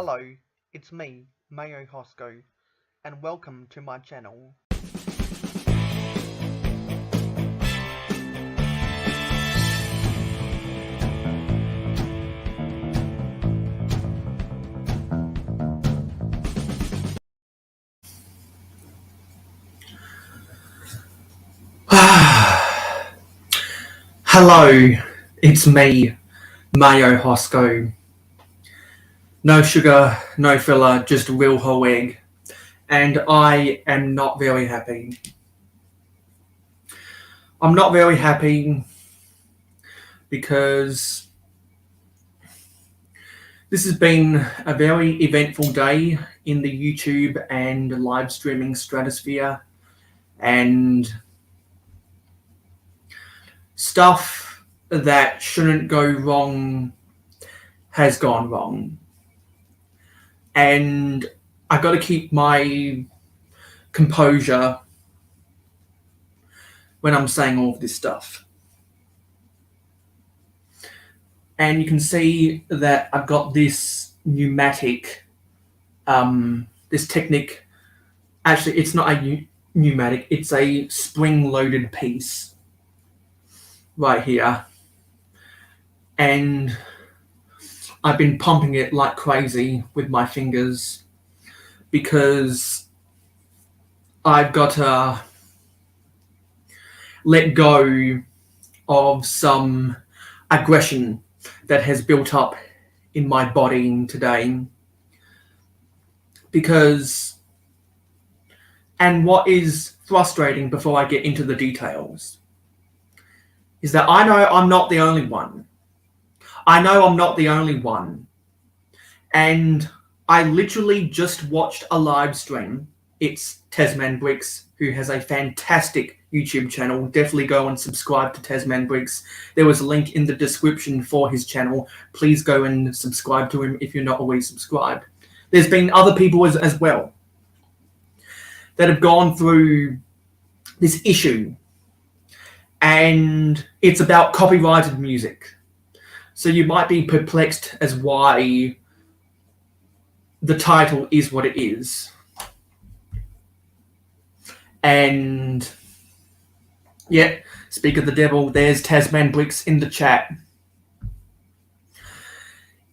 Hello, it's me, Mayo Hosko, and welcome to my channel. Hello, it's me, Mayo Hosko. No sugar, no filler, just real whole egg. And I am not very happy. I'm not very happy because this has been a very eventful day in the YouTube and live streaming stratosphere, and stuff that shouldn't go wrong has gone wrong. And I got to keep my composure when I'm saying all of this stuff. And you can see that I've got this pneumatic, this technique. Actually, it's not a pneumatic, it's a spring-loaded piece right here. And I've been pumping it like crazy with my fingers because I've got to let go of some aggression that has built up in my body today. And what is frustrating before I get into the details is that I know I'm not the only one. And I literally just watched a live stream. It's Tasman Bricks, who has a fantastic YouTube channel. Definitely go and subscribe to Tasman Bricks. There was a link in the description for his channel. Please go and subscribe to him if you're not already subscribed. There's been other people as well that have gone through this issue, and it's about copyrighted music. So you might be perplexed as why the title is what it is. And yeah, speak of the devil, there's Tasman Bricks in the chat.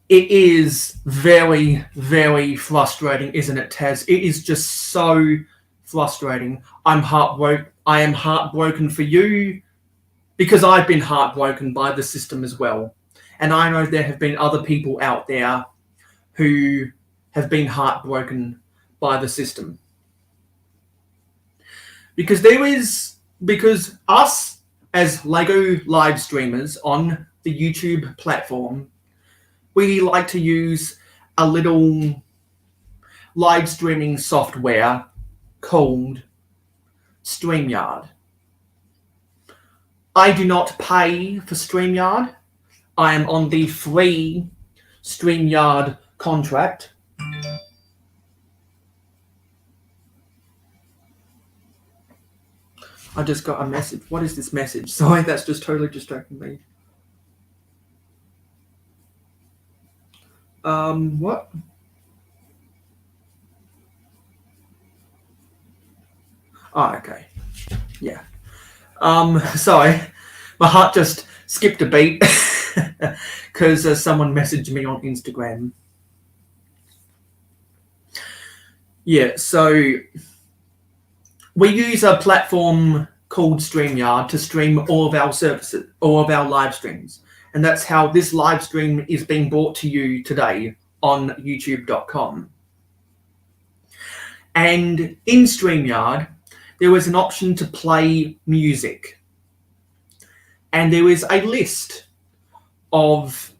It is very, very frustrating, isn't it, Taz? It is just so frustrating. I am heartbroken for you because I've been heartbroken by the system as well. And I know there have been other people out there who have been heartbroken by the system. Because us as Lego live streamers on the YouTube platform, we like to use a little live streaming software called StreamYard. I do not pay for StreamYard. I am on the free StreamYard contract. I just got a message. What is this message? Sorry, that's just totally distracting me. What? Oh, okay. Yeah. Sorry. My heart just skipped a beat because someone messaged me on Instagram. Yeah, so we use a platform called StreamYard to stream all of our services, all of our live streams. And that's how this live stream is being brought to you today on youtube.com. And in StreamYard, there was an option to play music. And there is a list of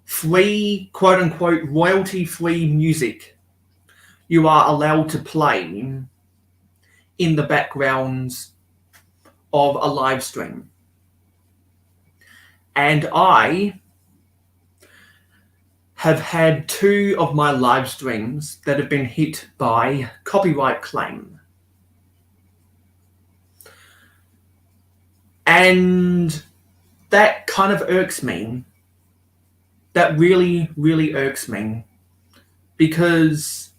free, quote-unquote, royalty-free music you are allowed to play in the backgrounds of a live stream. And I have had 2 of my live streams that have been hit by copyright claim. And that kind of irks me. That really, really irks me. because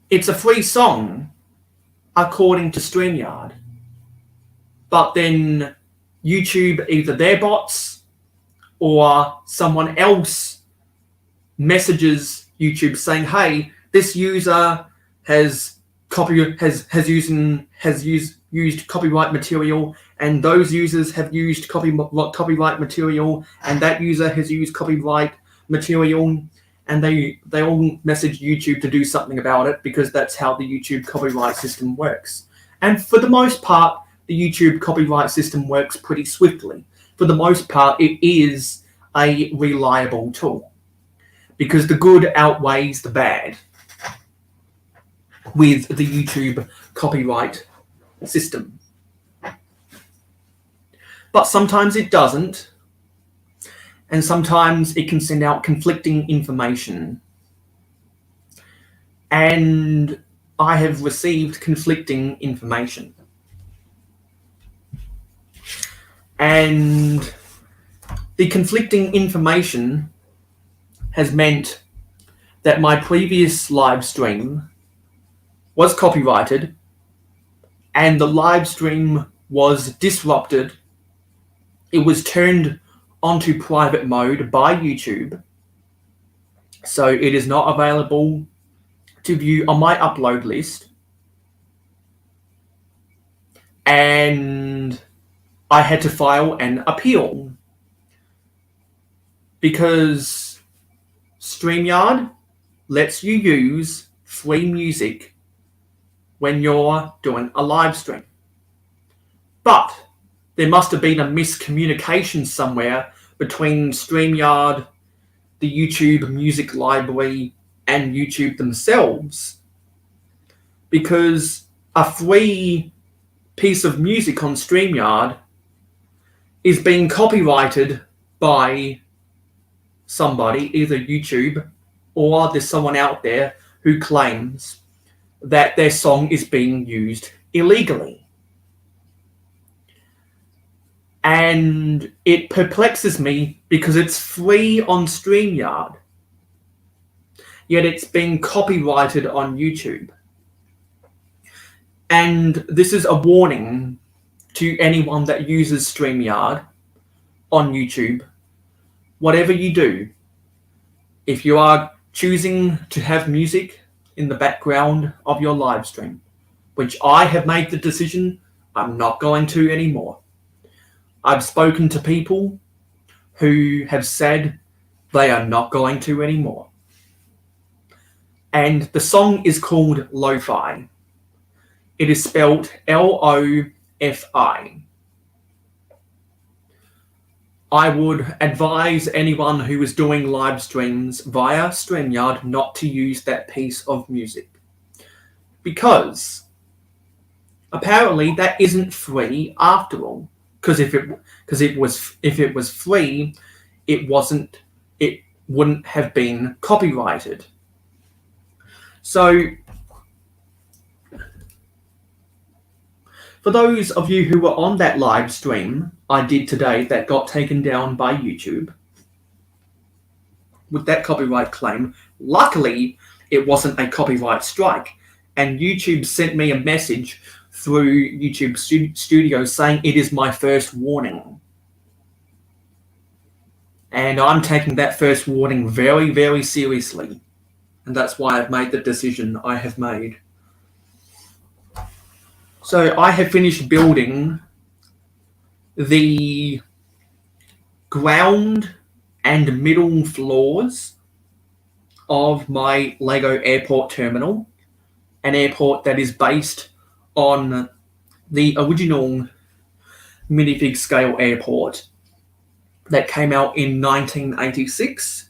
it's a free song according to StreamYard. But then YouTube, either their bots or someone else, messages YouTube saying, "Hey, this user has used copyright material, and those users have used copyright material, and that user has used copyright material," and they all message YouTube to do something about it, because that's how the YouTube copyright system works. And for the most part, the YouTube copyright system works pretty swiftly. For the most part, it is a reliable tool, because the good outweighs the bad with the YouTube copyright system. But sometimes it doesn't, and sometimes it can send out conflicting information. And I have received conflicting information. And the conflicting information has meant that my previous live stream was copyrighted, and the live stream was disrupted. It was turned onto private mode by YouTube, so it is not available to view on my upload list. And I had to file an appeal, because StreamYard lets you use free music when you're doing a live stream. But there must have been a miscommunication somewhere between StreamYard, the YouTube music library, and YouTube themselves, because a free piece of music on StreamYard is being copyrighted by somebody, either YouTube or there's someone out there who claims that their song is being used illegally. And it perplexes me, because it's free on StreamYard, yet it's being copyrighted on YouTube. And this is a warning to anyone that uses StreamYard on YouTube. Whatever you do, if you are choosing to have music in the background of your live stream, which I have made the decision I'm not going to anymore. I've spoken to people who have said they are not going to anymore. And the song is called Lo-Fi. It is spelled L-O-F-I. I would advise anyone who is doing live streams via StreamYard not to use that piece of music, because apparently that isn't free after all. Because if it was free, it wouldn't have been copyrighted. So for those of you who were on that live stream I did today that got taken down by YouTube with that copyright claim, luckily it wasn't a copyright strike, and YouTube sent me a message through YouTube Studio saying it is my first warning. And I'm taking that first warning very, very seriously. And that's why I've made the decision I have made. So I have finished building the ground and middle floors of my Lego airport terminal, an airport that is based on the original minifig scale airport that came out in 1986,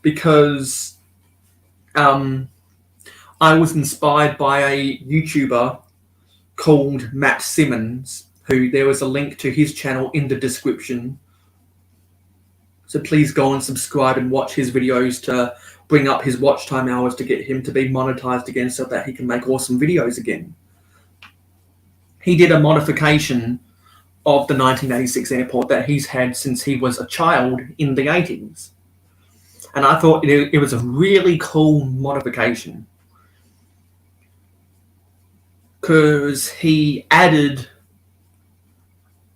because I was inspired by a YouTuber called Matt Simmons, who there was a link to his channel in the description. So please go and subscribe and watch his videos to bring up his watch time hours to get him to be monetized again so that he can make awesome videos again. He did a modification of the 1986 airport that he's had since he was a child in the 80s. And I thought it was a really cool modification, because he added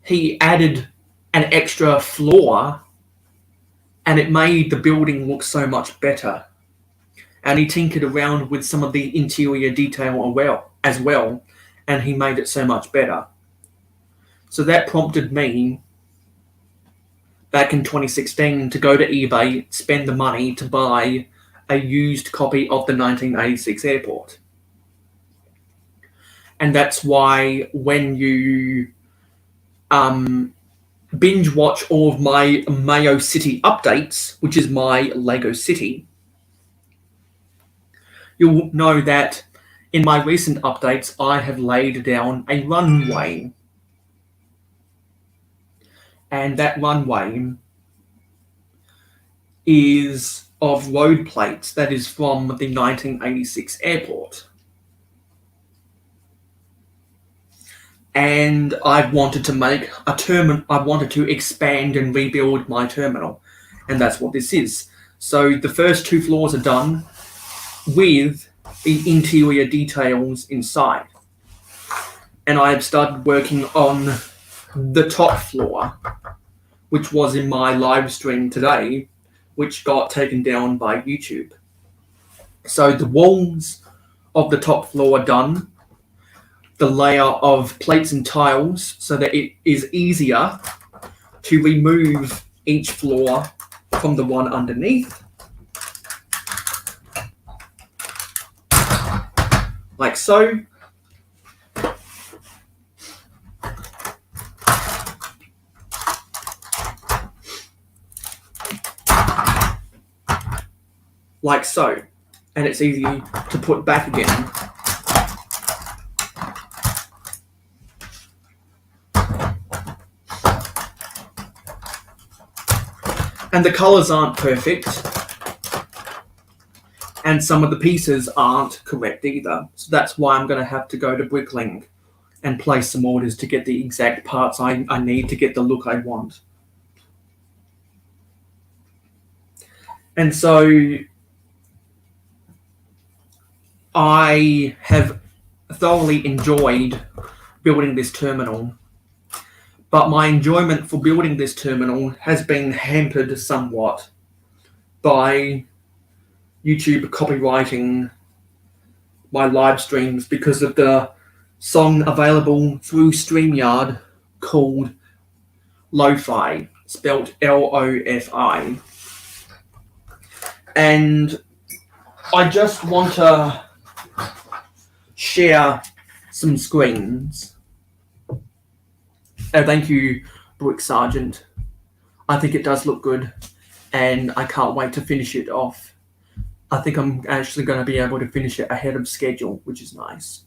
an extra floor, and it made the building look so much better. And he tinkered around with some of the interior detail as well, and he made it so much better. So that prompted me back in 2016 to go to eBay, spend the money to buy a used copy of the 1986 airport. And that's why when you binge watch all of my Mayo City updates, which is my Lego City, you'll know that in my recent updates, I have laid down a runway. And that runway is of road plates that is from the 1986 airport. And I wanted to make a terminal. I wanted to expand and rebuild my terminal. And that's what this is. So the first 2 floors are done with the interior details inside. And I have started working on the top floor, which was in my live stream today, which got taken down by YouTube. So the walls of the top floor are done, the layer of plates and tiles, so that it is easier to remove each floor from the one underneath. Like so. Like so. And it's easy to put back again. And the colours aren't perfect. And some of the pieces aren't correct either. So that's why I'm going to have to go to Bricklink and place some orders to get the exact parts I need to get the look I want. And so I have thoroughly enjoyed building this terminal. But my enjoyment for building this terminal has been hampered somewhat by YouTube copywriting my live streams because of the song available through StreamYard called Lo-Fi, spelt L-O-F-I. And I just want to share some screens. Thank you, Brick Sergeant. I think it does look good, and I can't wait to finish it off. I think I'm actually going to be able to finish it ahead of schedule, which is nice.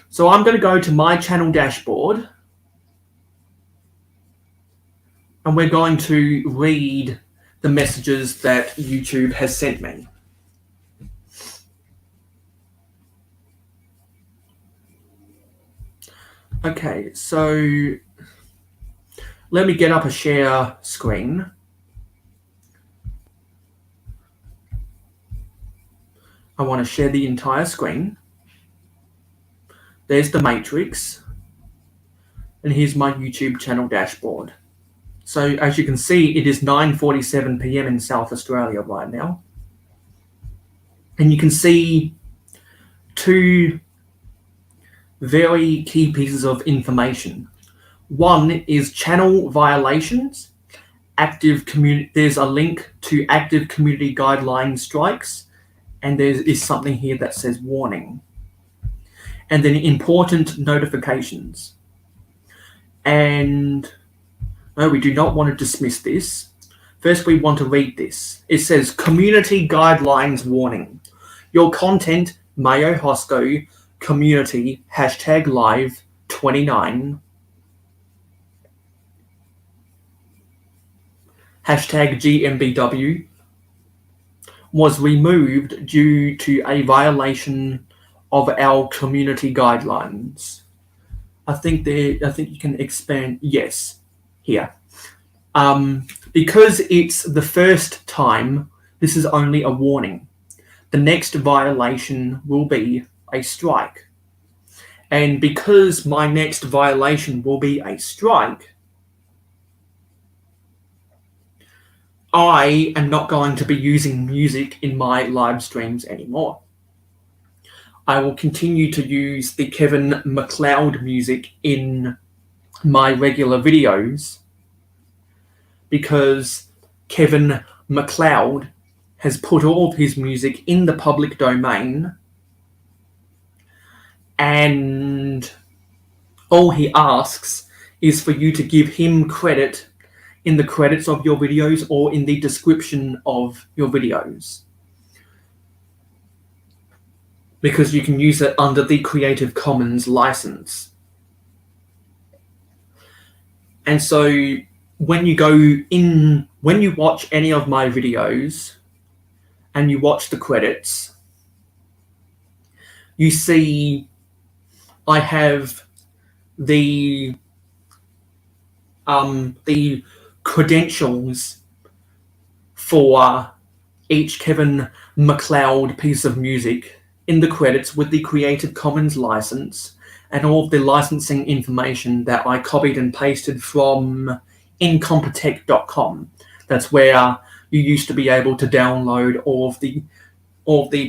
So I'm going to go to my channel dashboard, and we're going to read the messages that YouTube has sent me. Okay, so let me get up a share screen. I want to share the entire screen. There's the matrix. And here's my YouTube channel dashboard. So as you can see, it is 9:47 p.m. in South Australia right now. And you can see 2 very key pieces of information. One is channel violations, there's a link to active community guideline strikes, and there is something here that says warning. And then important notifications. And no, we do not want to dismiss this. First, we want to read this. It says community guidelines warning. Your content, Mayo Hosko, community, #live 29, #GMBW, was removed due to a violation of our community guidelines. I think you can expand. Yes, here. Because it's the first time, this is only a warning. The next violation will be a strike. And because my next violation will be a strike, I am not going to be using music in my live streams anymore. I will continue to use the Kevin MacLeod music in my regular videos because Kevin MacLeod has put all of his music in the public domain, and all he asks is for you to give him credit in the credits of your videos or in the description of your videos, because you can use it under the Creative Commons license. And so when you watch any of my videos and you watch the credits, you see I have the credentials for each Kevin MacLeod piece of music in the credits with the Creative Commons license and all of the licensing information that I copied and pasted from incompetech.com. That's where you used to be able to download all of the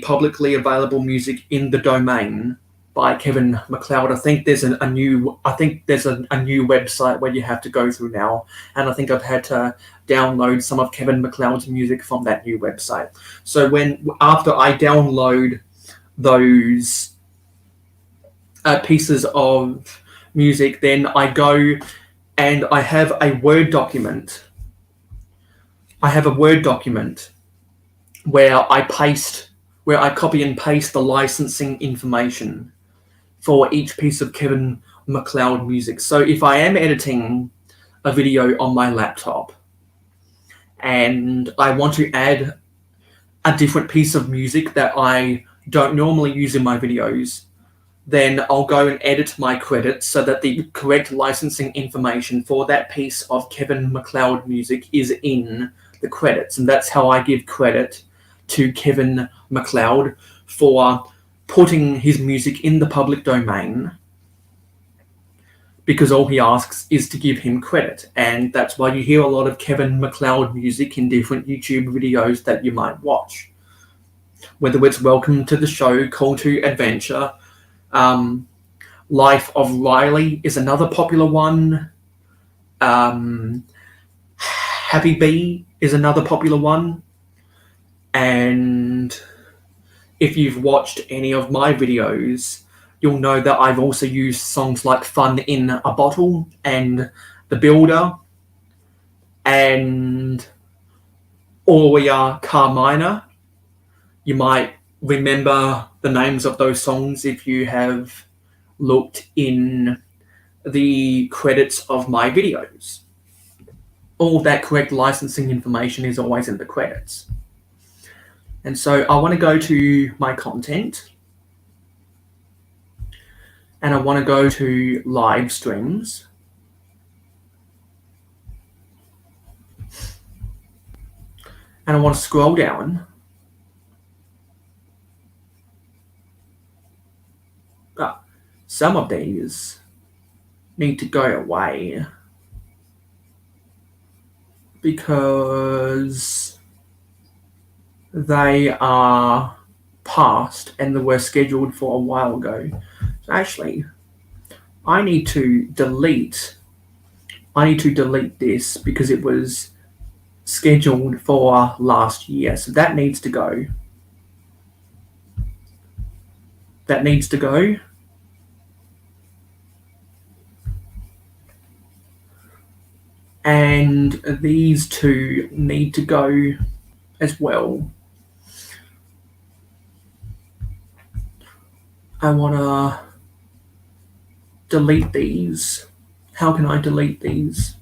publicly available music in the domain by Kevin MacLeod. I think there's a new website where you have to go through now, and I think I've had to download some of Kevin MacLeod's music from that new website. So after I download those pieces of music, then I go and I have a Word document. Where I copy and paste the licensing information for each piece of Kevin MacLeod music. So if I am editing a video on my laptop and I want to add a different piece of music that I don't normally use in my videos, then I'll go and edit my credits so that the correct licensing information for that piece of Kevin MacLeod music is in the credits. And that's how I give credit to Kevin MacLeod for putting his music in the public domain, because all he asks is to give him credit. And that's why you hear a lot of Kevin MacLeod music in different YouTube videos that you might watch. Whether it's Welcome to the Show, Call to Adventure, Life of Riley is another popular one. Happy Bee is another popular one. And if you've watched any of my videos, you'll know that I've also used songs like Fun in a Bottle and The Builder and Aurea Carmina. You might remember the names of those songs if you have looked in the credits of my videos. All that correct licensing information is always in the credits. And so I want to go to my content, and I want to go to live streams. And I want to scroll down. Some of these need to go away because they are past and they were scheduled for a while ago. So actually, I need to delete this because it was scheduled for last year. So that needs to go. That needs to go. And these two need to go as well. I want to delete these. How can I delete these?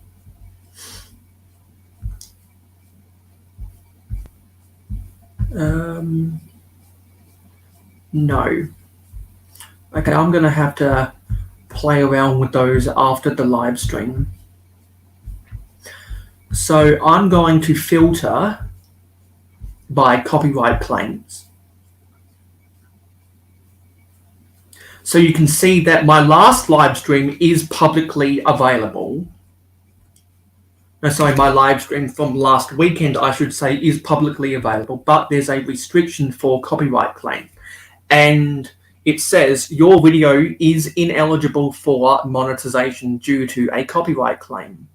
No. Okay, I'm going to have to play around with those after the live stream. So I'm going to filter by copyright claims. So you can see that my last live stream is publicly available. No, sorry, my live stream from last weekend, I should say, is publicly available, but there's a restriction for copyright claim. And it says your video is ineligible for monetization due to a copyright claim.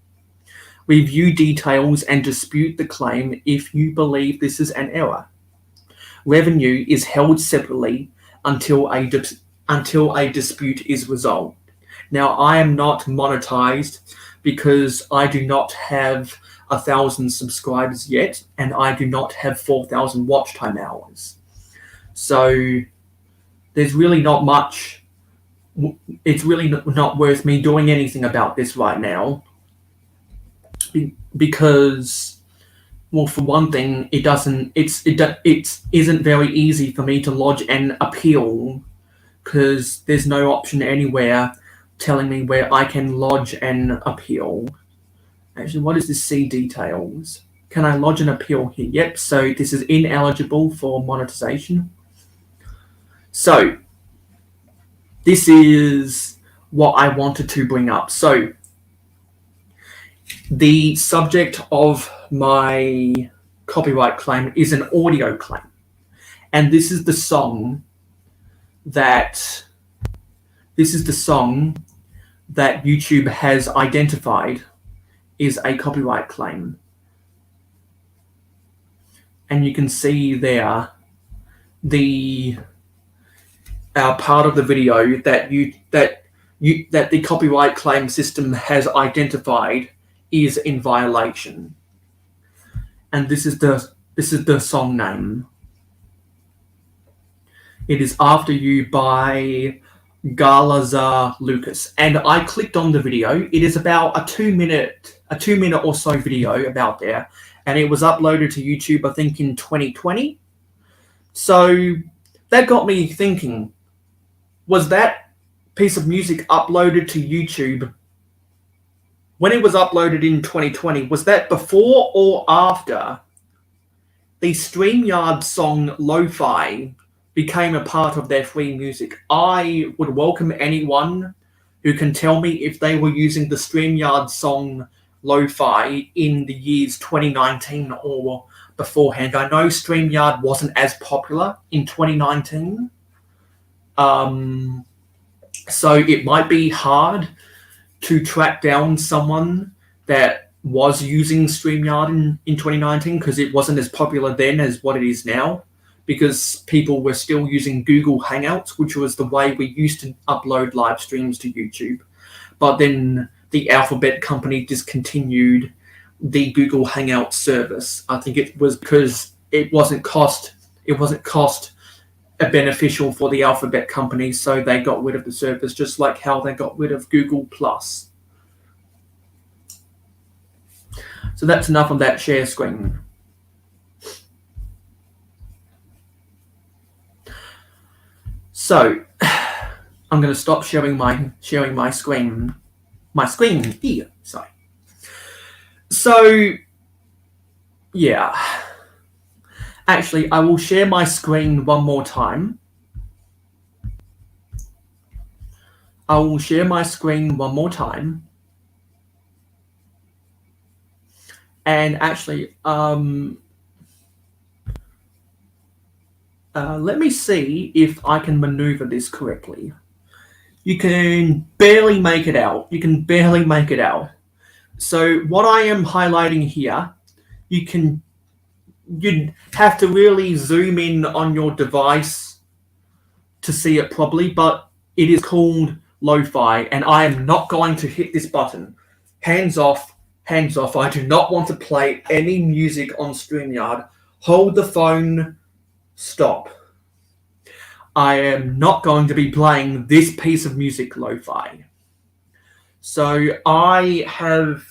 Review details and dispute the claim if you believe this is an error. Revenue is held separately until a dispute is resolved. Now, I am not monetized because I do not have 1,000 subscribers yet, and I do not have 4,000 watch time hours. So there's really not much. It's really not worth me doing anything about this right now, because, well, for one thing, it isn't very easy for me to lodge an appeal, because there's no option anywhere telling me where I can lodge an appeal. Actually, what is this? See details. Can I lodge an appeal here? Yep, so this is ineligible for monetization. So this is what I wanted to bring up. So the subject of my copyright claim is an audio claim. And this is the song that YouTube has identified is a copyright claim. And you can see there the part of the video that the copyright claim system has identified is in violation. And this is the song name. It is After You by Galaza Lucas. And I clicked on the video. It is about a two minute or so video about there. And it was uploaded to YouTube, I think, in 2020. So that got me thinking, was that piece of music uploaded to YouTube when it was uploaded in 2020? Was that before or after the StreamYard song Lo-Fi became a part of their free music? I would welcome anyone who can tell me if they were using the StreamYard song Lo-Fi in the years 2019 or beforehand. I know StreamYard wasn't as popular in 2019. So it might be hard to track down someone that was using StreamYard in 2019, because it wasn't as popular then as what it is now, because people were still using Google Hangouts, which was the way we used to upload live streams to YouTube. But then the Alphabet company discontinued the Google Hangout service. I think it was because it wasn't cost beneficial for the Alphabet company, so they got rid of the service, just like how they got rid of Google Plus. So that's enough of that share screen. So I'm going to stop sharing my screen. My screen here. Sorry. So yeah. Actually, I will share my screen one more time. I will share my screen one more time. And actually, let me see if I can maneuver this correctly. You can barely make it out. So what I am highlighting here, you'd have to really zoom in on your device to see it properly, but it is called Lo-Fi, and I am not going to hit this button. Hands off. I do not want to play any music on StreamYard. Hold the phone. Stop. I am not going to be playing this piece of music, Lo-Fi. So I have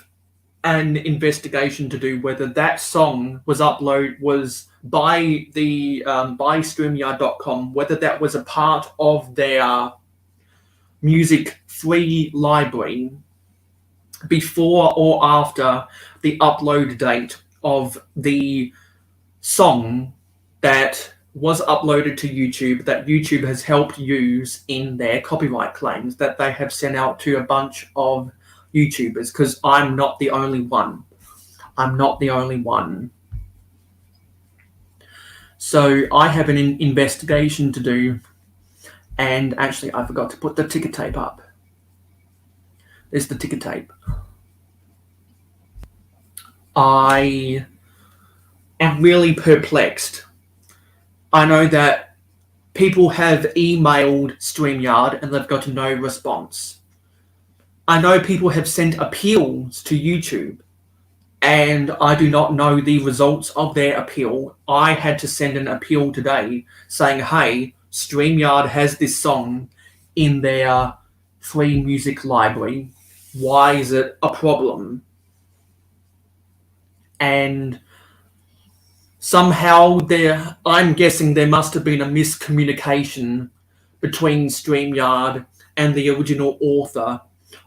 an investigation to do whether that song was by StreamYard.com, whether that was a part of their music free library before or after the upload date of the song that was uploaded to YouTube that YouTube has helped use in their copyright claims that they have sent out to a bunch of YouTubers, because I'm not the only one. I'm not the only one. So I have an investigation to do, and actually I forgot to put the ticker tape up. There's the ticker tape. I am really perplexed. I know that people have emailed StreamYard and they've got no response. I know people have sent appeals to YouTube and I do not know the results of their appeal. I had to send an appeal today saying, hey, StreamYard has this song in their free music library. Why is it a problem? And somehow I'm guessing there must have been a miscommunication between StreamYard and the original author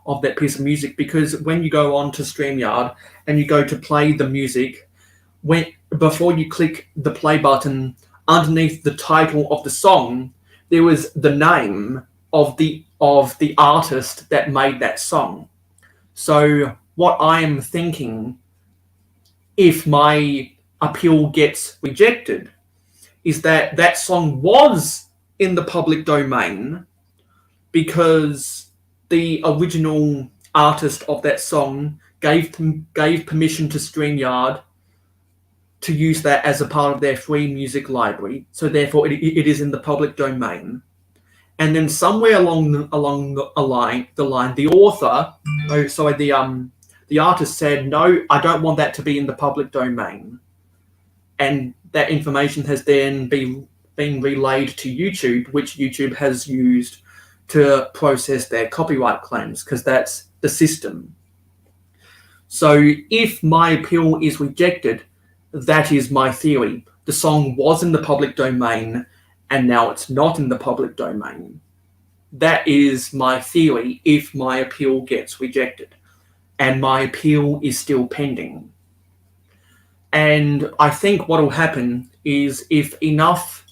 of that piece of music, because when you go on to StreamYard and you go to play the music, before you click the play button, underneath the title of the song, there was the name of the artist that made that song. So what I am thinking, if my appeal gets rejected, is that that song was in the public domain because the original artist of that song gave permission to StreamYard to use that as a part of their free music library. So therefore, it is in the public domain. And then somewhere along the line, the author, the artist said, no, I don't want that to be in the public domain. And that information has then been relayed to YouTube, which YouTube has used to process their copyright claims, because that's the system. So if my appeal is rejected, that is my theory. The song was in the public domain and now it's not in the public domain. That is my theory if my appeal gets rejected. And my appeal is still pending. And I think what will happen is if enough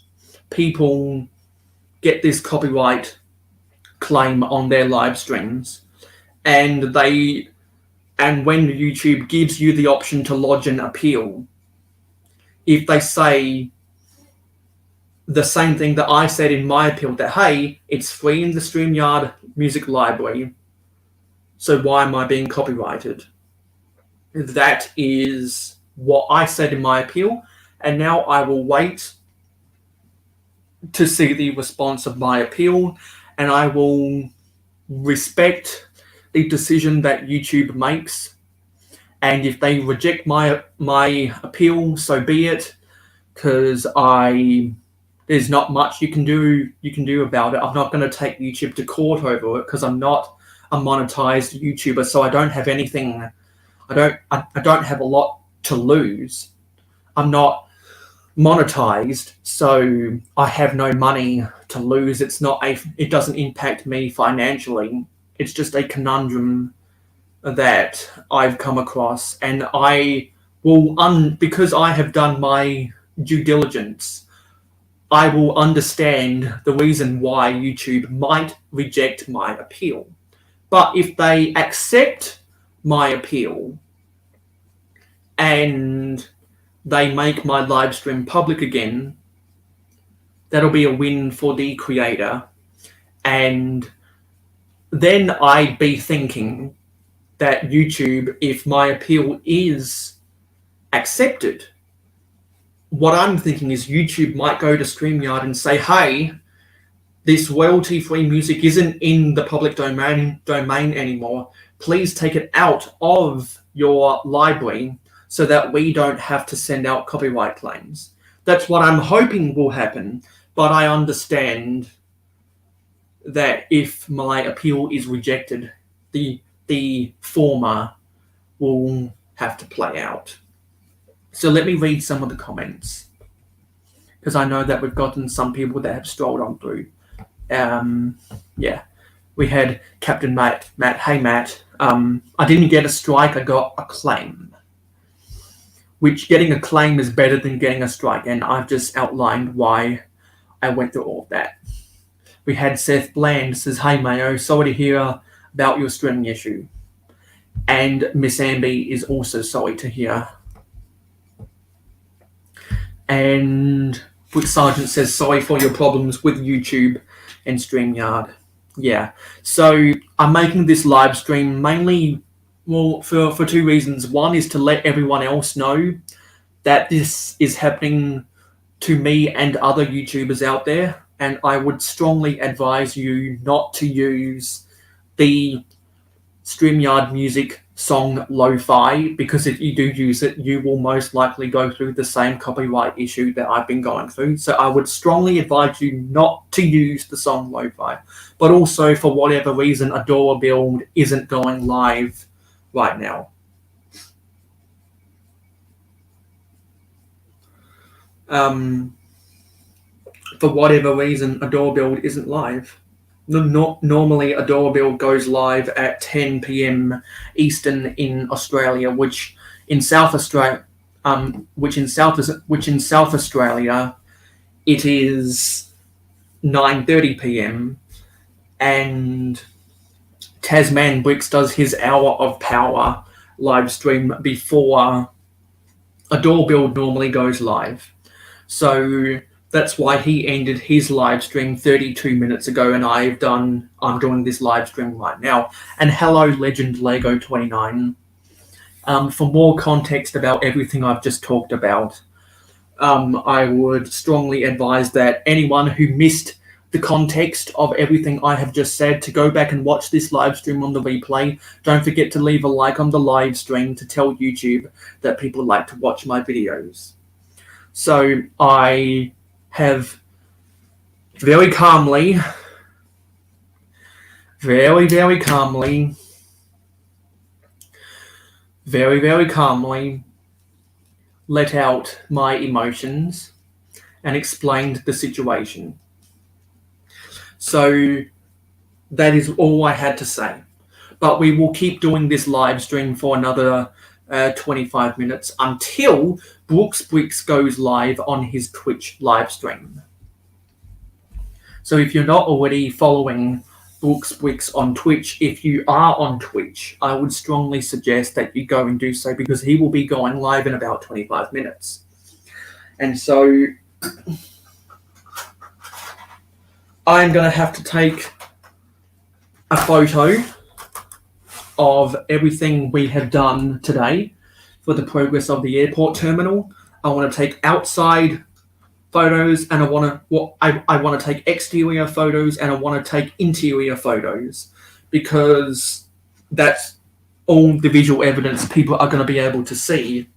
people get this copyright claim on their live streams, and when YouTube gives you the option to lodge an appeal, if they say the same thing that I said in my appeal, that, hey, it's free in the StreamYard music library, so why am I being copyrighted? That is what I said in my appeal, and now I will wait to see the response of my appeal, and I will respect the decision that YouTube makes. And if they reject my appeal, so be it, because there's not much you can do about it. I'm not going to take YouTube to court over it because I'm not a monetized YouTuber, so I don't have anything. I don't have a lot to lose. I'm not monetized, so I have no money to lose. It doesn't impact me financially. It's just a conundrum that I've come across, and I will because I have done my due diligence, I will understand the reason why YouTube might reject my appeal. But if they accept my appeal and they make my live stream public again, that'll be a win for the creator. And then I'd be thinking that YouTube, if my appeal is accepted, what I'm thinking is YouTube might go to StreamYard and say, hey, this royalty-free music isn't in the public domain anymore. Please take it out of your library so that we don't have to send out copyright claims. That's what I'm hoping will happen, but I understand that if my appeal is rejected, the former will have to play out. So let me read some of the comments, because I know that we've gotten some people that have strolled on through. Yeah. We had Captain Matt. Hey Matt. I didn't get a strike. I got a claim. Which getting a claim is better than getting a strike, and I've just outlined why I went through all of that. We had Seth Bland says, "Hey Mayo, sorry to hear about your streaming issue." And Miss Amby is also sorry to hear. And Brick Sergeant says, "Sorry for your problems with YouTube and StreamYard." Yeah. So I'm making this live stream mainly, for two reasons. One is to let everyone else know that this is happening to me and other YouTubers out there. And I would strongly advise you not to use the StreamYard music song lo-fi, because if you do use it, you will most likely go through the same copyright issue that I've been going through. So I would strongly advise you not to use the song lo-fi. But also, for whatever reason, Adora Build isn't going live right now. For whatever reason, Adora Build isn't live. Normally, Adora Build goes live at 10 p.m. Eastern in Australia, which in South Australia, it is 9:30 p.m. and Tasman Bricks does his Hour of Power live stream before Adora Build normally goes live. So that's why he ended his live stream 32 minutes ago, and I'm doing this live stream right now. And hello, Legend Lego 29. For more context about everything I've just talked about, I would strongly advise that anyone who missed the context of everything I have just said to go back and watch this live stream on the replay. Don't forget to leave a like on the live stream to tell YouTube that people like to watch my videos. So I have very calmly, very calmly let out my emotions and explained the situation. So that is all I had to say. But we will keep doing this live stream for another 25 minutes until Brooks Bricks goes live on his Twitch live stream. So if you're not already following Brooks Bricks on Twitch, if you are on Twitch, I would strongly suggest that you go and do so, because he will be going live in about 25 minutes. And so I'm going to have to take a photo of everything we have done today for the progress of the airport terminal. I want to take outside photos, and I want to take exterior photos, and I want to take interior photos, because that's all the visual evidence people are going to be able to see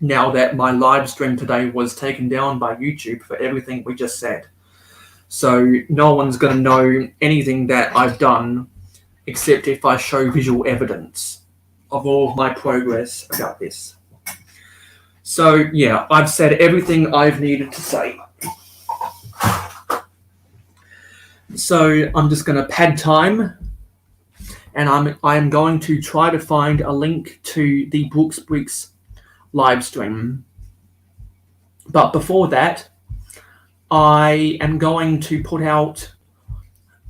now that my live stream today was taken down by YouTube for everything we just said. So no one's going to know anything that I've done except if I show visual evidence of all of my progress about this. So yeah, I've said everything I've needed to say. So I'm just going to pad time, and I'm going to try to find a link to the Brooks Bricks live stream. But before that, I am going to put out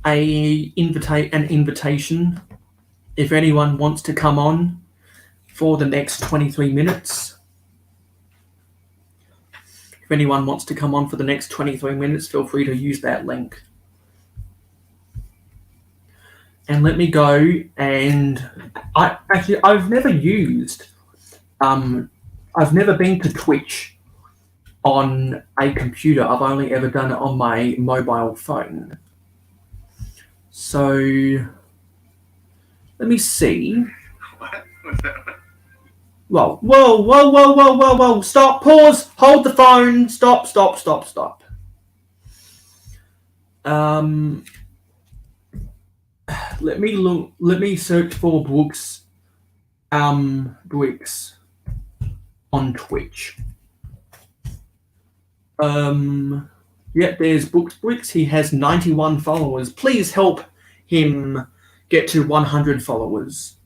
an invitation if anyone wants to come on for the next 23 minutes. If anyone wants to come on for the next 23 minutes, feel free to use that link. And let me go, and I've never been to Twitch on a computer. I've only ever done it on my mobile phone. So let me see. What was that? Whoa. Stop, pause, hold the phone. Stop. Let me search for Brooks Bricks on Twitch. Yep, there's Brooks Bricks. He has 91 followers. Please help him get to 100 followers.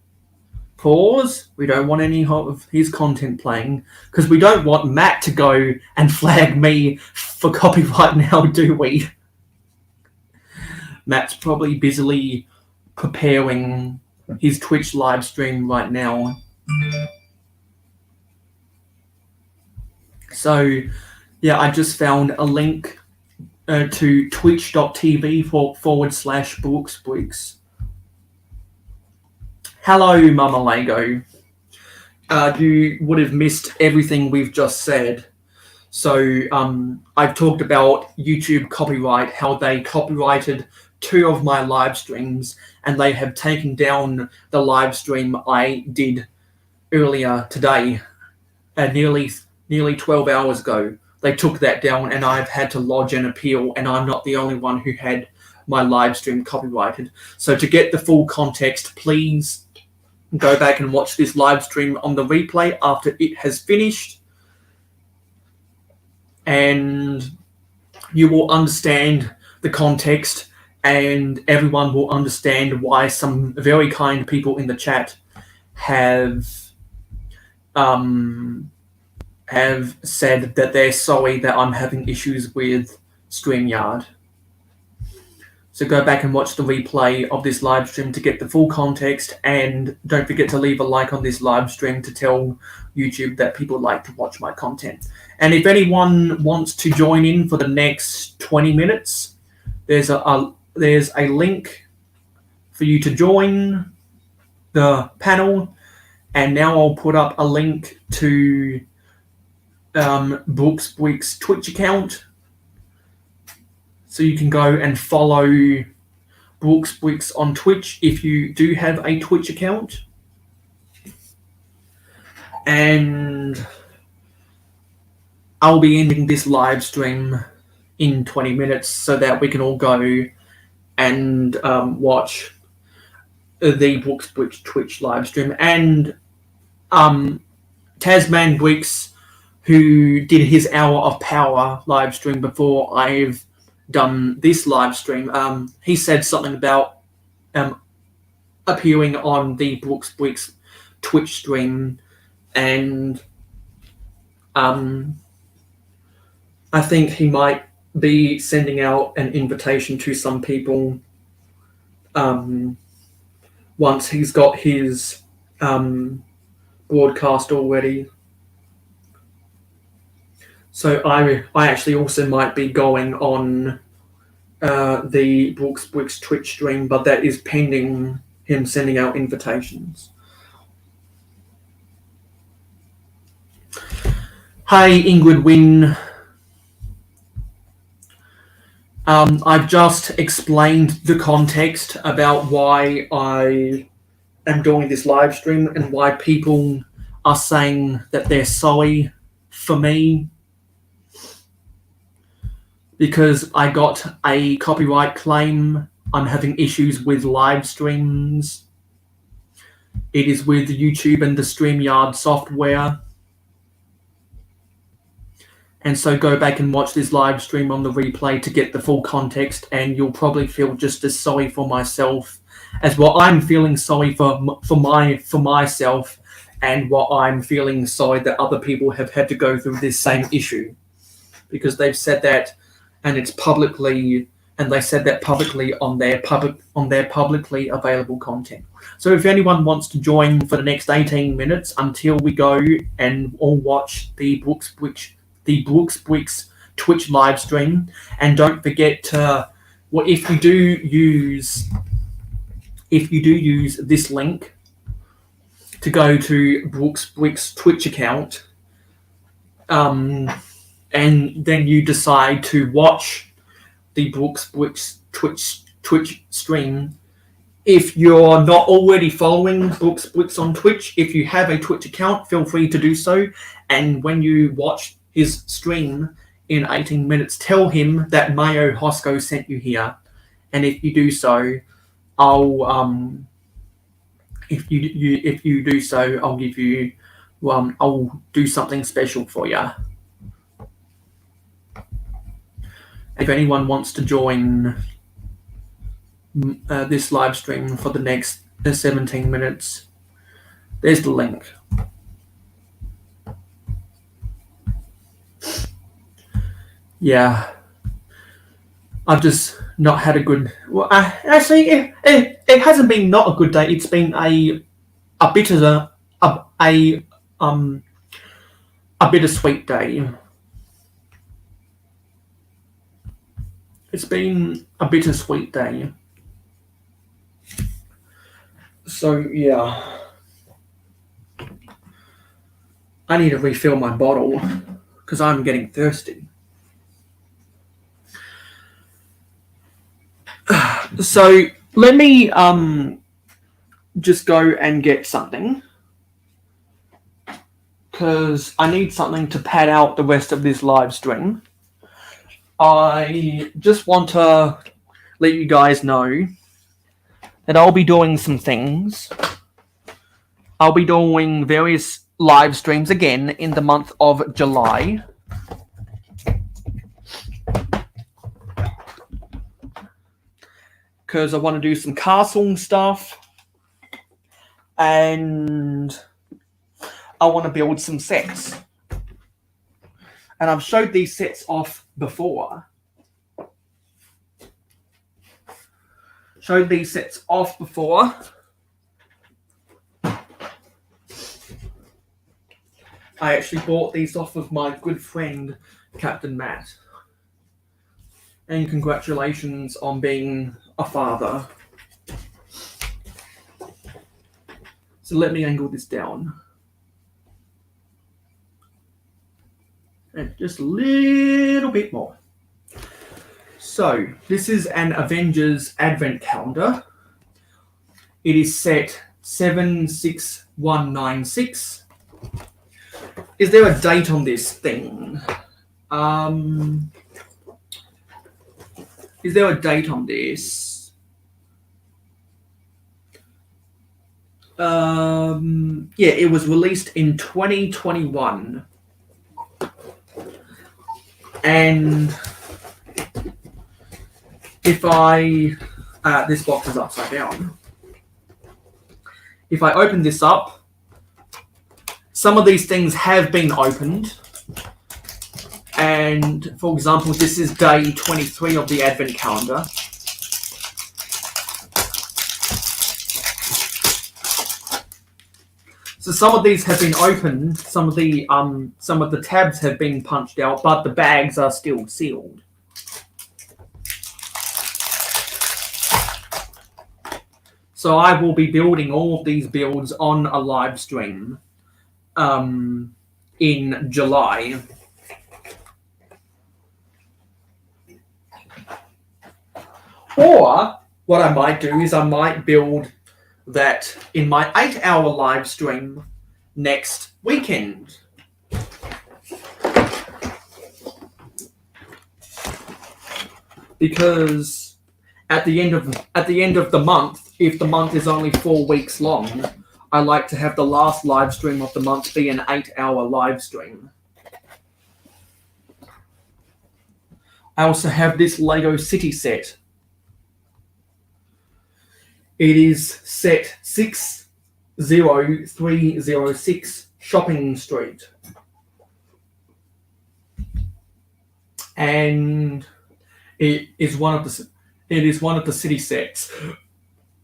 Pause. We don't want any of his content playing because we don't want Matt to go and flag me for copyright now, do we? Matt's probably busily preparing his Twitch live stream right now. So, yeah, I just found a link to twitch.tv/BooksBricks. Hello, Mama Lego. You would have missed everything we've just said. So, I've talked about YouTube copyright, how they copyrighted 2 of my live streams, and they have taken down the live stream I did earlier today, nearly 12 hours ago. They took that down, and I've had to lodge an appeal, and I'm not the only one who had my live stream copyrighted. So to get the full context, please go back and watch this live stream on the replay after it has finished, and you will understand the context, and everyone will understand why some very kind people in the chat have said that they're sorry that I'm having issues with StreamYard. So go back and watch the replay of this live stream to get the full context, and don't forget to leave a like on this live stream to tell YouTube that people like to watch my content. And if anyone wants to join in for the next 20 minutes, there's a link for you to join the panel, and now I'll put up a link to BooksBricks Twitch account, so you can go and follow BooksBricks on Twitch if you do have a Twitch account. And I'll be ending this live stream in 20 minutes so that we can all go and watch the BooksBricks Twitch live stream. And Tasman Bricks, who did his Hour of Power live stream before I've done this live stream, he said something about appearing on the BooksBricks Twitch stream, and I think he might be sending out an invitation to some people once he's got his broadcast already. So I actually also might be going on the BooksBricks Twitch stream, but that is pending him sending out invitations. Hi, Ingrid Wynn. I've just explained the context about why I am doing this live stream and why people are saying that they're sorry for me, because I got a copyright claim. I'm having issues with live streams. It is with YouTube and the StreamYard software. And so go back and watch this live stream on the replay to get the full context, and you'll probably feel just as sorry for myself as what I'm feeling sorry for myself, and what I'm feeling sorry that other people have had to go through this same issue, because they've said that, and it's publicly, and they said that publicly on their publicly available content. So if anyone wants to join for the next 18 minutes until we go and all watch the BooksBricks Twitch live stream, and don't forget to, well, if you do use this link to go to BooksBricks Twitch account, and then you decide to watch the BooksBricks Twitch stream. If you're not already following BooksBricks on Twitch, if you have a Twitch account, feel free to do so. And when you watch his stream in 18 minutes, tell him that Mayo Hosko sent you here. And if you do so, I'll if you do so, I'll give you I'll do something special for you. If anyone wants to join, this live stream for the next 17 minutes. There's the link. Yeah, I've just not had a good. Well, actually, it hasn't been not a good day. It's been a bittersweet day. It's been a bittersweet day. So yeah, I need to refill my bottle because I'm getting thirsty. So let me just go and get something because I need something to pad out the rest of this live stream. I just want to let you guys know that I'll be doing some things. I'll be doing various live streams again in the month of July. Because I want to do some castle stuff. And I want to build some sets. And I've showed these sets off before. I actually bought these off of my good friend, Captain Matt. And congratulations on being a father. So let me angle this down. And just a little bit more. So, this is an Avengers Advent Calendar. It is set 76196. Is there a date on this thing? Is there a date on this? Yeah, it was released in 2021. And if I... this box is upside down. If I open this up, some of these things have been opened. And, for example, this is day 23 of the Advent Calendar. So some of these have been opened, some of the tabs have been punched out, but the bags are still sealed. So I will be building all of these builds on a live stream in July. Or what I might do is I might build that in my 8-hour live stream next weekend. Because at the end of the month, if the month is only 4 weeks long, I like to have the last live stream of the month be an 8-hour live stream. I also have this Lego City set. It is set 60306 Shopping Street. And it is one of the city sets.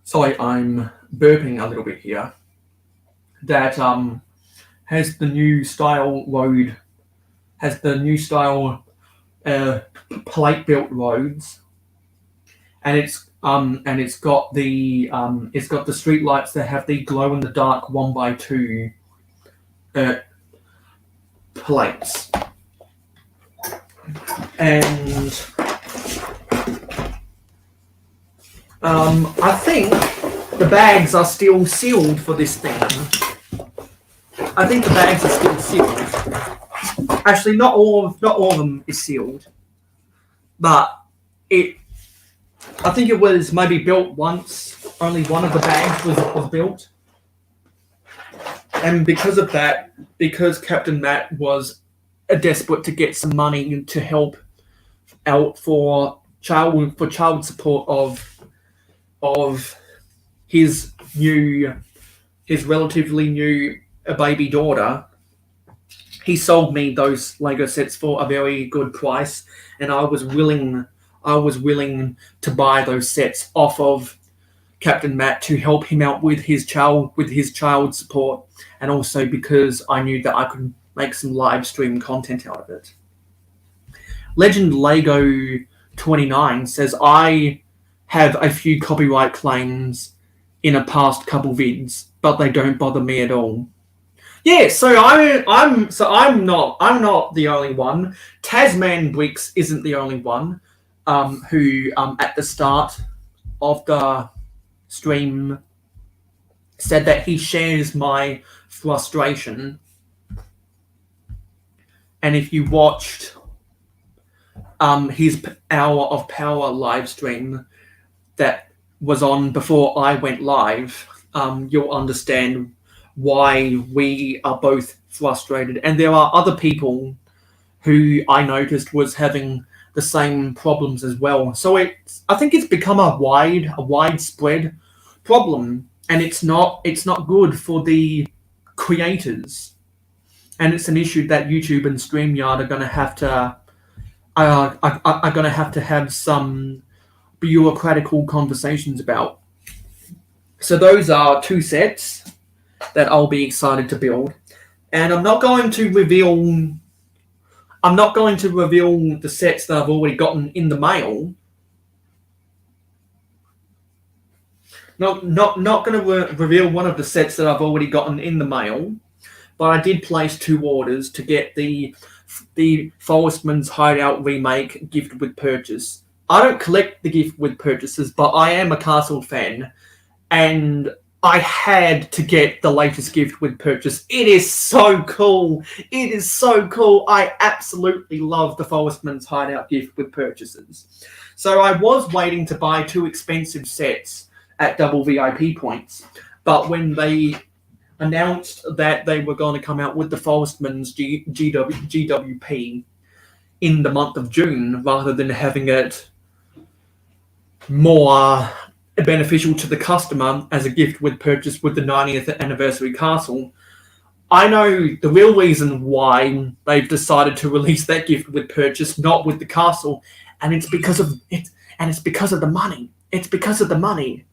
Sorry, I'm burping a little bit here. That has the new style road, has the new style plate built roads, and it's got the street lights that have the glow in the dark 1x2 plates, and I think the bags are still sealed for this thing. I think the bags are still sealed. Actually, not all of them is sealed, but I think it was maybe built once. Only one of the bags was built, and because of that, because Captain Matt was desperate to get some money to help out for child support of of his relatively new baby daughter, he sold me those Lego sets for a very good price, and I was willing to buy those sets off of Captain Matt to help him out with his child support, and also because I knew that I could make some live stream content out of it. Legend Lego 29 says, I have a few copyright claims in a past couple vids, but they don't bother me at all. Yeah, so I'm not the only one. Tasman Bricks isn't the only one who at the start of the stream said that he shares my frustration. And if you watched his Hour of Power live stream that was on before I went live, you'll understand why we are both frustrated. And there are other people who I noticed was having the same problems as well. So I think it's become a widespread problem, and it's not good for the creators. And it's an issue that YouTube and StreamYard are going to have some bureaucratical conversations about. So those are two sets that I'll be excited to build, and I'm not going to reveal the sets that I've already gotten in the mail. Not going to reveal one of the sets that I've already gotten in the mail, but I did place 2 orders to get the Forestman's Hideout remake gift with purchase. I don't collect the gift with purchases, but I am a Castle fan, and I had to get the latest gift with purchase. It is so cool. It is so cool. I absolutely love the Forestman's Hideout gift with purchases. So I was waiting to buy 2 expensive sets at double VIP points, but when they announced that they were going to come out with the Forestman's GWP in the month of June, rather than having it more beneficial to the customer as a gift with purchase with the 90th anniversary castle, I know the real reason why they've decided to release that gift with purchase, not with the castle, and it's because of it, and it's because of the money. It's because of the money.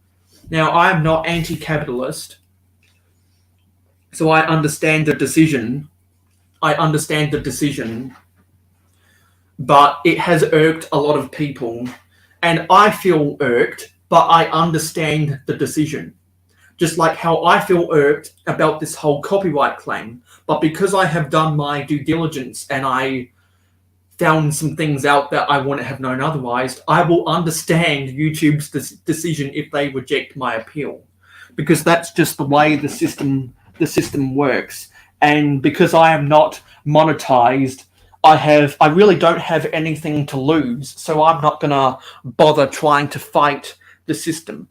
Now, I am not anti-capitalist, so I understand the decision. But it has irked a lot of people, and I feel irked, but I understand the decision. Just like how I feel irked about this whole copyright claim. But because I have done my due diligence and I found some things out that I wouldn't have known otherwise, I will understand YouTube's decision if they reject my appeal. Because that's just the way the system works. And because I am not monetized, I really don't have anything to lose. So I'm not going to bother trying to fight the system.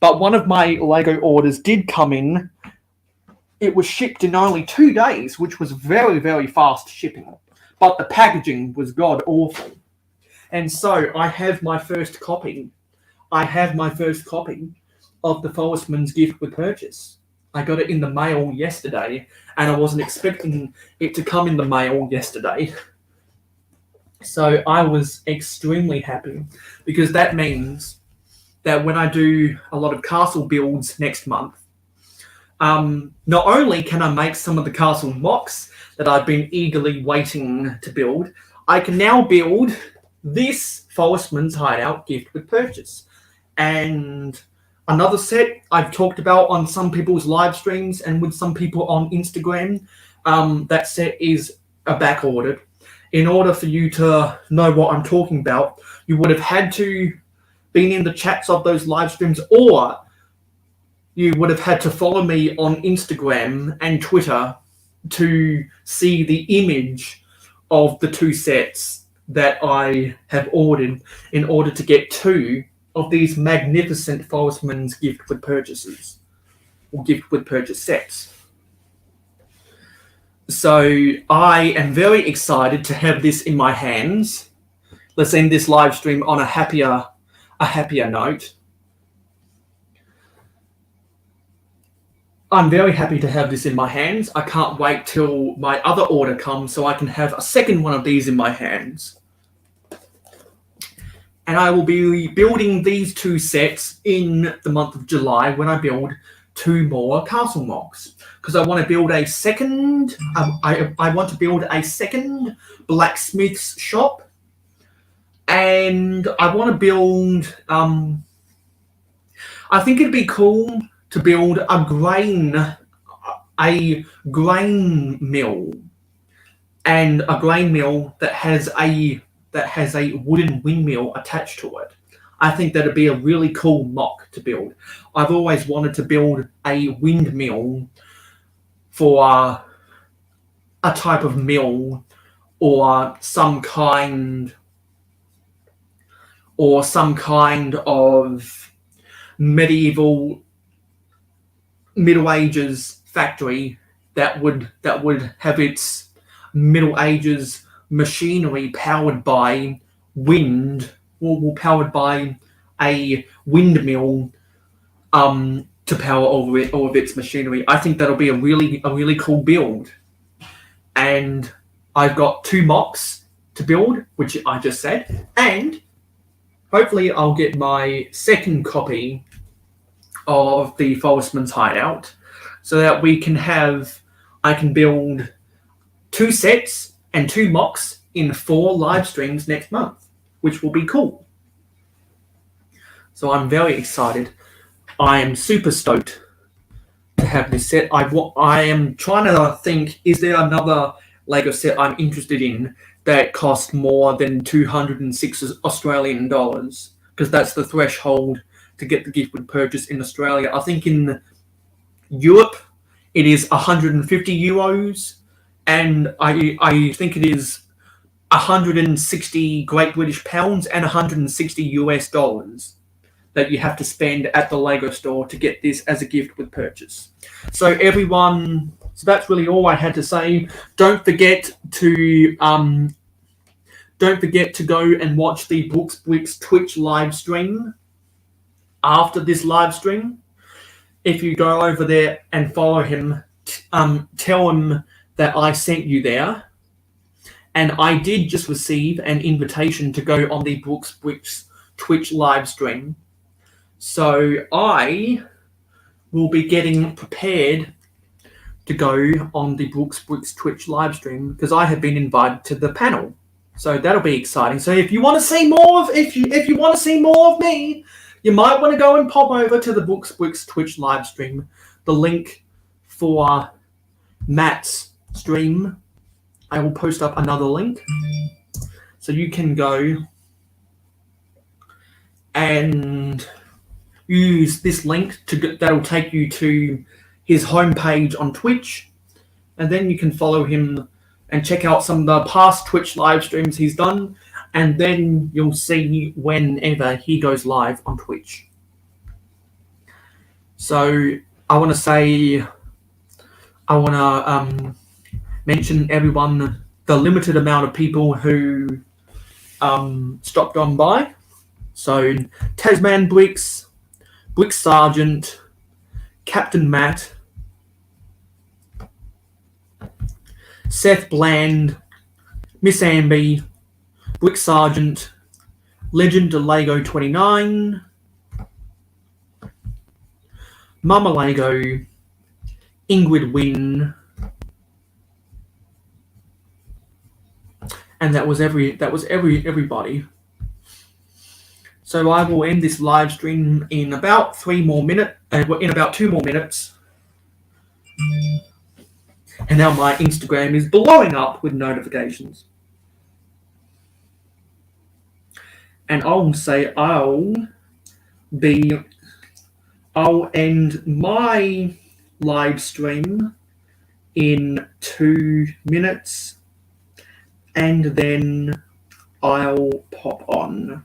But one of my Lego orders did come in. It was shipped in only 2 days, which was very, very fast shipping. But the packaging was god awful. And so I have my first copy. of the Forestman's gift with purchase. I got it in the mail yesterday, and I wasn't expecting it to come in the mail yesterday. So I was extremely happy, because that means that when I do a lot of castle builds next month, not only can I make some of the castle mocks that I've been eagerly waiting to build, I can now build this Forestman's Hideout gift with purchase. And another set I've talked about on some people's live streams and with some people on Instagram, that set is back ordered. In order for you to know what I'm talking about, you would have had to been in the chats of those live streams, or you would have had to follow me on Instagram and Twitter to see the image of the 2 sets that I have ordered in order to get 2 of these magnificent Forestman's gift with purchases, or gift with purchase sets. So I am very excited to have this in my hands. Let's end this live stream on a happier note. I'm very happy to have this in my hands. I can't wait till my other order comes so I can have a second one of these in my hands. And I will be building these 2 sets in the month of July when I build 2 more castle mocks. Because I want to build a second, I want to build a second blacksmith's shop. And I want to build, I think it'd be cool to build a grain mill, and a grain mill that has a wooden windmill attached to it. I think that'd be a really cool mock to build. I've always wanted to build a windmill for a type of mill, or some kind of Middle Ages factory that would have its Middle Ages machinery powered by wind, or powered by a windmill to power all of its machinery. I think that'll be a really cool build. And I've got 2 mocks to build, which I just said, and hopefully I'll get my second copy of the Forestman's Hideout so that I can build 2 sets and 2 mocks in 4 live streams next month, which will be cool. So I'm very excited. I am super stoked to have this set. I am trying to think, is there another Lego set I'm interested in that costs more than 206 Australian dollars? Because that's the threshold to get the gift with purchase in Australia. I think in Europe it is 150 euros, and I think it is 160 Great British pounds and 160 US dollars that you have to spend at the Lego store to get this as a gift with purchase. So that's really all I had to say. Don't forget to go and watch the Bricks Twitch live stream after this live stream. If you go over there and follow him, tell him that I sent you there. And I did just receive an invitation to go on the Bricks Twitch live stream. So I will be getting prepared to go on the Bricks Twitch live stream because I have been invited to the panel. So that'll be exciting. So if you want to see more of me, you might want to go and pop over to the Bricks Twitch live stream. The link for Matt's stream, I will post up another link, so you can go and use this link that'll take you to his homepage on Twitch, and then you can follow him and check out some of the past Twitch live streams he's done, and then you'll see whenever he goes live on Twitch. So I want to mention everyone, the limited amount of people who stopped on by. So Tasman Bricks, Brick Sergeant, Captain Matt, Seth Bland, Miss Amby, Brick Sergeant, Legend of Lego 29, Mama Lego, Ingrid Wynn, and that was everybody. So I will end this live stream in about 2 more minutes. And now my Instagram is blowing up with notifications. And I'll say I'll end my live stream in 2 minutes, and then I'll pop on.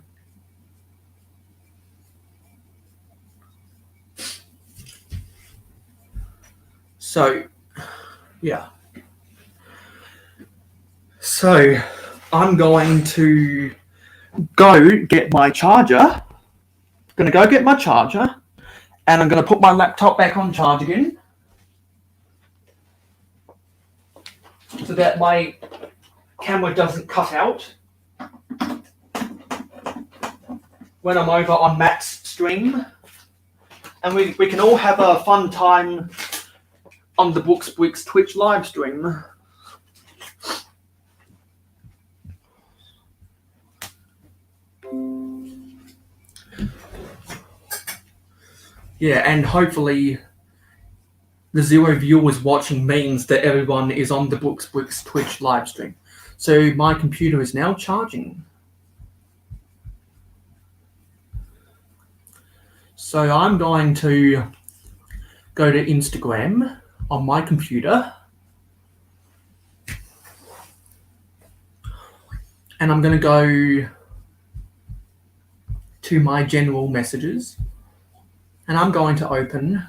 So, yeah. So, I'm going to go get my charger. And I'm going to put my laptop back on charge again. so that my camera doesn't cut out when I'm over on Matt's stream. And we can all have a fun time on the Books Bricks Twitch live stream. Yeah, and hopefully the 0 viewers watching means that everyone is on the Books Bricks Twitch live stream. So my computer is now charging. So I'm going to go to Instagram on my computer. And I'm going to go to my general messages. And I'm going to open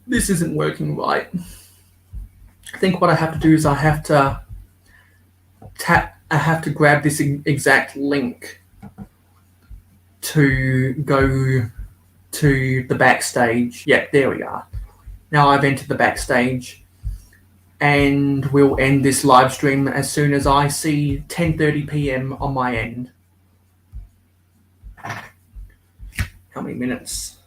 this isn't working right. I think what I have to do is I have to grab this exact link to go to the backstage. Yeah, there we are. Now I've entered the backstage, and we'll end this live stream as soon as I see 10:30 p.m. on my end. How many minutes?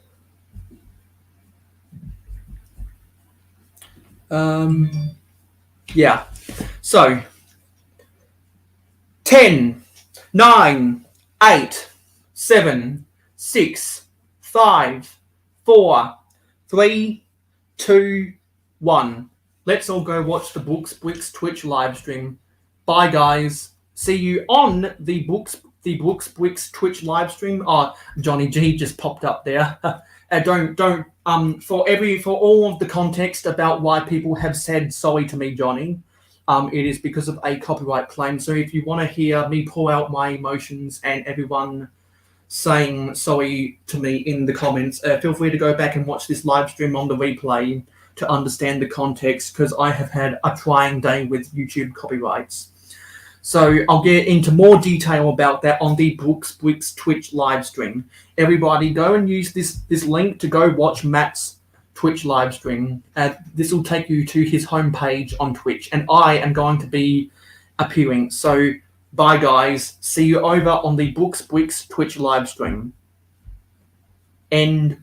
Yeah. So 10, 9, 8, 7, 6, 5, 4, 3, 2, 1. Let's all go watch the Books Bricks Twitch live stream. Bye, guys. See you on the Books Bricks Twitch live stream. Oh, Johnny G just popped up there. For all of the context about why people have said sorry to me, Johnny, it is because of a copyright claim. So if you want to hear me pour out my emotions and everyone saying sorry to me in the comments, feel free to go back and watch this live stream on the replay to understand the context, because I have had a trying day with YouTube copyrights. So I'll get into more detail about that on the Books Bricks Twitch live stream. Everybody go and use this link to go watch Matt's Twitch live stream. This will take you to his homepage on Twitch, and I am going to be appearing. So bye, guys. See you over on the Books Bricks Twitch live stream. End